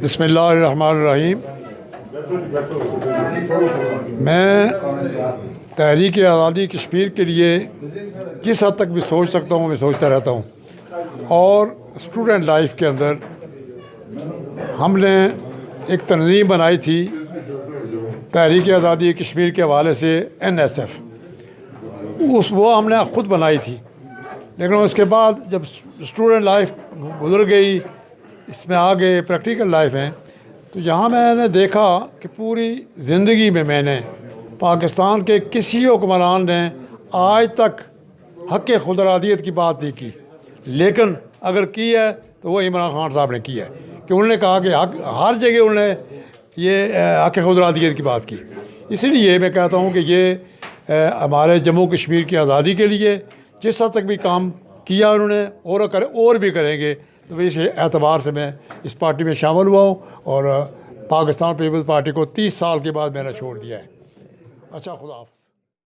बिस्मिल्लाहिर्रहमानिर्रहीम। मैं तहरीक आज़ादी कश्मीर के लिए किस हद तक भी सोच सकता हूँ, मैं सोचता रहता हूँ। और स्टूडेंट लाइफ के अंदर हमने एक तंजीम बनाई थी तहरीक आज़ादी कश्मीर के हवाले से, NSF। वो हमने ख़ुद बनाई थी, लेकिन उसके बाद जब स्टूडेंट लाइफ गुजर गई, इसमें आगे प्रैक्टिकल लाइफ है, तो यहाँ मैंने देखा कि पूरी ज़िंदगी में मैंने पाकिस्तान के किसी हुक्मरान ने आज तक हक़ खुदरादियत की बात नहीं की। लेकिन अगर की है तो वो इमरान खान साहब ने की है कि उन्होंने कहा कि हर जगह उन्होंने ये हक़ खुदरादियत की बात की। इसलिए मैं कहता हूँ कि ये हमारे जम्मू कश्मीर की आज़ादी के लिए जिस हद तक भी काम किया उन्होंने और भी करेंगे, तो इस एतबार से मैं इस पार्टी में शामिल हुआ हूँ और पाकिस्तान पीपल्स पार्टी को 30 साल के बाद मैंने छोड़ दिया है। अच्छा, खुदा हाफ़िज़।